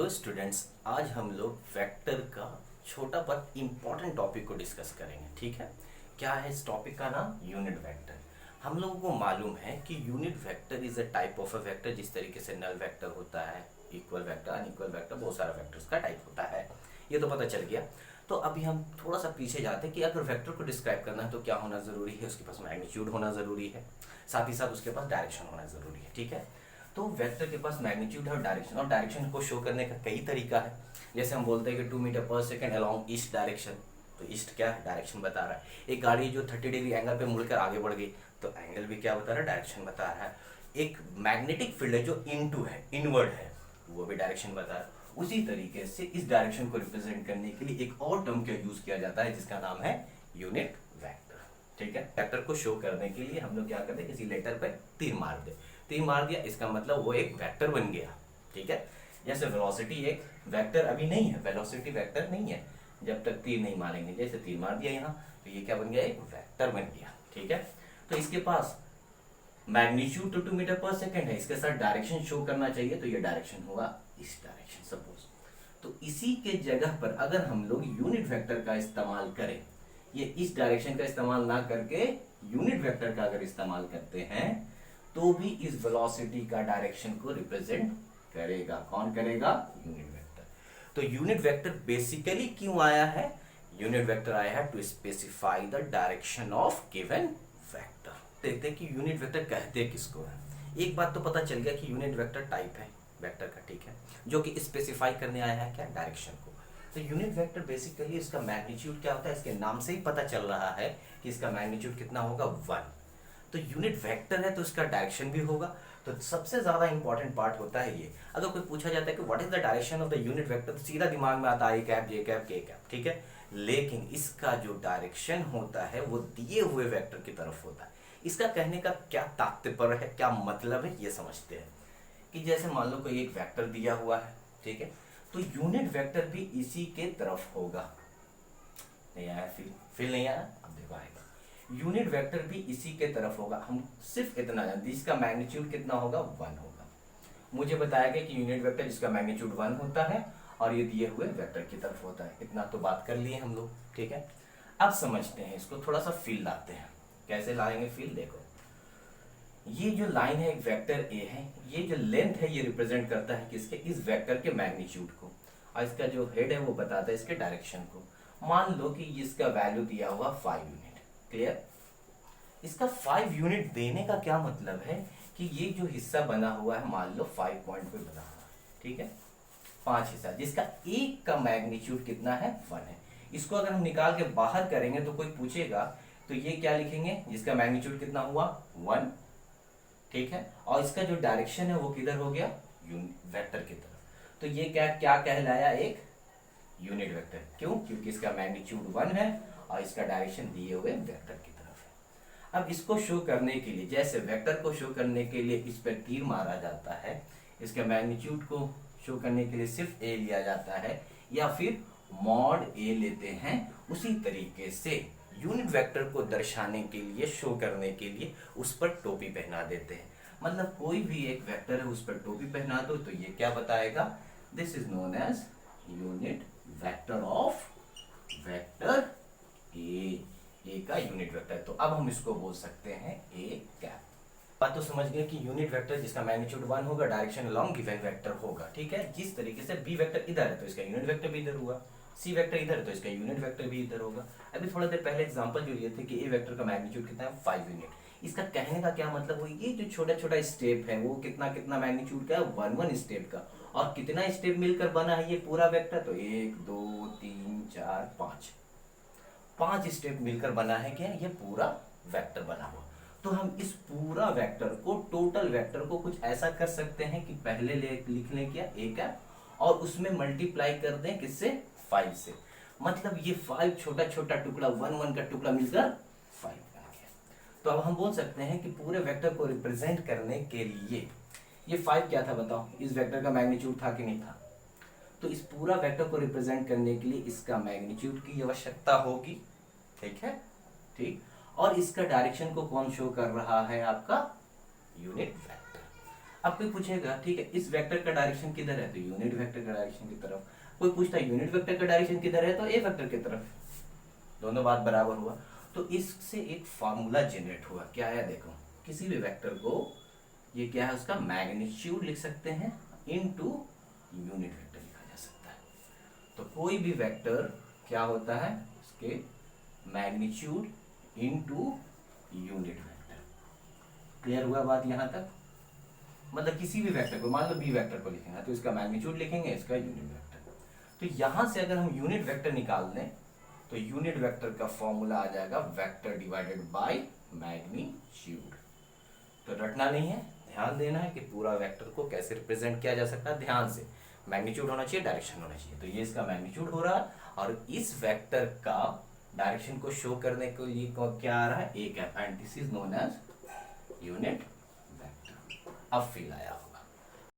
Hello students, आज हम लोग वेक्टर का छोटा पर इम्पोर्टेंट टॉपिक को डिस्कस करेंगे। ठीक है, क्या है इस टॉपिक का नाम? Unit vector. हम लोगों को मालूम है कि unit vector is a type of a vector. जिस तरीके से नल वेक्टर होता है, इक्वल वेक्टर, अनइक्वल वेक्टर, बहुत सारा वेक्टर्स का टाइप होता है, ये तो पता चल गया। तो अभी हम थोड़ा सा पीछे जाते हैं कि अगर वेक्टर को डिस्क्राइब करना है तो क्या होना ज़रूरी है? उसके पास मैग्नीट्यूड होना ज़रूरी है, साथ ही साथ उसके पास डायरेक्शन होना ज़रूरी है। ठीक है, तो वेक्टर के पास मैग्नीट्यूड है और डायरेक्शन को शो करने का कई तरीका है। जैसे हम बोलते हैं कि 2 मीटर पर सेकेंड अलॉन्ग ईस्ट डायरेक्शन, तो ईस्ट क्या है? डायरेक्शन बता रहा है। एक गाड़ी जो 30 डिग्री एंगल पे मुड़कर आगे बढ़ गई तो एंगल भी क्या बता रहा है? डायरेक्शन बता रहा है। एक मैग्नेटिक फील्ड है जो इनटू है, इनवर्ड है, वो भी डायरेक्शन बता रहा है। उसी तरीके से इस डायरेक्शन को रिप्रेजेंट करने के लिए एक और टर्म का यूज किया जाता है जिसका नाम है यूनिट वेक्टर। ठीक है, वेक्टर को शो करने के लिए हम लोग क्या करते हैं, किसी लेटर पे तीर मार दे, तीर मार दिया, इसका मतलब वो एक वेक्टर बन गया। ठीक है, जैसे वेलोसिटी एक वेक्टर अभी नहीं है, वेलोसिटी वेक्टर नहीं है जब तक तीर नहीं मारेंगे। जैसे तीर मार दिया यहाँ तो ये क्या बन गया? एक वेक्टर बन गया। ठीक है, तो इसके पास मैग्नीट्यूड तो 2 मीटर पर सेकेंड है, इसके साथ डायरेक्शन शो करना चाहिए तो ये डायरेक्शन होगा इस डायरेक्शन सपोज। तो इसी के जगह पर अगर हम लोग यूनिट वेक्टर का इस्तेमाल करें, ये इस डायरेक्शन का इस्तेमाल ना करके यूनिट वेक्टर का अगर इस्तेमाल करते हैं तो भी इस वेलोसिटी का डायरेक्शन को रिप्रेजेंट करेगा। कौन करेगा? Unit vector. तो यूनिट वेक्टर बेसिकली क्यों आया है? यूनिट वेक्टर आया है to specify the direction of given vector. देखते हैं कि यूनिट वेक्टर कहते किसको है। एक बात तो पता चल गया कि यूनिट वेक्टर टाइप है वेक्टर का, ठीक है, जो कि स्पेसिफाई करने आया है क्या? डायरेक्शन को। तो यूनिट वेक्टर बेसिकली इसका मैग्नीट्यूड क्या होता है? इसके नाम से ही पता चल रहा है कि इसका मैग्नीट्यूड कितना होगा? 1। तो यूनिट वेक्टर है तो इसका डायरेक्शन भी होगा। तो सबसे ज्यादा इंपॉर्टेंट पार्ट होता है ये। अगर कोई पूछा जाता है कि what is the direction of the unit vector, तो सीधा दिमाग में आता है आई कैप, जे कैप, के कैप। ठीक है, लेकिन इसका जो डायरेक्शन होता है वो दिए हुए वेक्टर की तरफ होता है। इसका कहने का क्या तात्पर्य है, क्या मतलब है, ये समझते हैं। कि जैसे मान लो कोई एक वेक्टर दिया हुआ है, ठीक है, तो यूनिट वेक्टर भी इसी के तरफ होगा। नहीं आया? फील नहीं आया? अब देखो आएगा। यूनिट वेक्टर भी इसी के तरफ होगा। हम सिर्फ इतना जानते हैं, इसका मैग्नीट्यूड कितना होगा? 1 होगा। मुझे बताया गया कि यूनिट वेक्टर जिसका मैग्नीट्यूड 1 होता है और ये दिए हुए वेक्टर की तरफ होता है। इतना तो बात कर लिए हम लोग। ठीक है, अब समझते हैं इसको, थोड़ा सा फील लाते हैं। कैसे लाएंगे फील? देखो, ये जो लाइन है एक वेक्टर ए है, ये जो लेंथ है ये रिप्रेजेंट करता है किसके? इस वेक्टर के मैग्नीट्यूड को, और इसका जो हेड है वो बताता है इसके डायरेक्शन को। मान लो कि इसका वैल्यू दिया हुआ 5 यूनिट। क्लियर? इसका 5 यूनिट देने का क्या मतलब है कि ये जो हिस्सा बना हुआ है, मान लो 5 पॉइंट पे बना हुआ है, ठीक है, 5 हिस्सा, जिसका एक का मैग्नीट्यूड कितना है? 1 है। इसको अगर हम निकाल के बाहर करेंगे तो कोई पूछेगा तो ये क्या लिखेंगे? जिसका मैग्नीट्यूड कितना हुआ? 1। ठीक है, और इसका जो डायरेक्शन है वो किधर हो गया? वेक्टर की तरफ। तो ये क्या क्या कहलाया? एक यूनिट वेक्टर। क्यों? क्योंकि इसका मैग्नीट्यूड 1 है और इसका डायरेक्शन दिए हुए वेक्टर की तरफ है। अब इसको शो करने के लिए, जैसे वेक्टर को शो करने के लिए इस पर तीर मारा जाता है, इसके मैग्नीट्यूड को शो करने के लिए सिर्फ ए लिया जाता है या फिर मॉड ए लेते हैं, उसी तरीके से यूनिट वेक्टर को दर्शाने के लिए, शो करने के लिए उस पर टोपी पहना देते हैं। मतलब कोई भी एक वेक्टर है उस पर टोपी पहना दो तो ये क्या बताएगा? This is known as unit vector of vector A का यूनिट वेक्टर। तो अब हम इसको बोल सकते हैं ए कैप। बात तो समझ गए कि यूनिट वेक्टर जिसका मैग्नीट्यूड 1 होगा, डायरेक्शन अलोंग गिवन वेक्टर होगा। ठीक है, जिस तरीके से बी वेक्टर इधर है तो इसका यूनिट वेक्टर भी इधर हुआ, सी वेक्टर इधर है तो इसका यूनिट वेक्टर भी इधर होगा। अभी थोड़ा देर पहले एग्जांपल जो लिए थे कि ए वेक्टर का मैग्नीट्यूड कितना है? 5 यूनिट। इसका कहने का क्या मतलब हुआ? ये जो छोटा छोटा स्टेप है वो कितना कितना मैग्नीट्यूड का है? 1 स्टेप का। और कितना स्टेप मिलकर बना है ये पूरा वेक्टर? तो 1 2 3 4 5 स्टेप मिलकर बना है क्या? ये पूरा वेक्टर बना हुआ। तो हम इस पूरा वेक्टर को, टोटल वेक्टर को कुछ ऐसा कर सकते हैं कि पहले लिख लें क्या? ए कैप, और उसमें मल्टीप्लाई कर दें किससे? 5 से। मतलब ये 5 छोटा छोटा टुकड़ा, 1 का टुकड़ा मिलकर 5 बन गया। तो अब हम बोल सकते हैं कि पूरे वेक्टर को रिप्रेजेंट करने के लिए ये 5 क्या था बताओ? इस वेक्टर का मैग्नीट्यूड था कि नहीं था? तो इस पूरा वेक्टर को रिप्रेजेंट करने के लिए इसका मैग्नीट्यूड की आवश्यकता होगी। ठीक है, ठीक। और इसका डायरेक्शन को कौन शो कर रहा है? आपका यूनिट वेक्टर। अब कोई पूछेगा ठीक है इस वेक्टर का डायरेक्शन किधर है, तो यूनिट वेक्टर का डायरेक्शन की तरफ। कोई पूछता है यूनिट वेक्टर का डायरेक्शन किधर है, तो ए वेक्टर की तरफ। दोनों बात बराबर हुआ। तो इससे एक फार्मूला जनरेट हुआ, क्या है देखो, किसी भी वेक्टर को ये क्या है उसका मैग्नीट्यूड लिख सकते हैं इनटू यूनिट वेक्टर लिखा जा सकता है। तो कोई भी वेक्टर क्या होता है उसके magnitude into unit vector. Clear हुआ बात यहां तक? मतलब किसी भी वेक्टर को, मान लो बी वेक्टर को लिखेंगे तो इसका मैग्नीट्यूड लिखेंगे, इसका यूनिट वेक्टर। तो यहां से अगर हम यूनिट वेक्टर निकाल दें तो यूनिट वेक्टर का फॉर्मूला आ जाएगा वेक्टर डिवाइडेड बाय मैग्नीट्यूड। तो रटना नहीं है, ध्यान देना है कि पूरा वेक्टर को कैसे रिप्रेजेंट किया जा सकता है। ध्यान से मैग्नीट्यूड होना चाहिए, डायरेक्शन होना चाहिए। तो ये इसका मैग्नीट्यूड हो रहा है और इस वेक्टर का डायरेक्शन को शो करने के लिए क्या आ रहा है, एक है, and this is known as unit vector. अब फील आया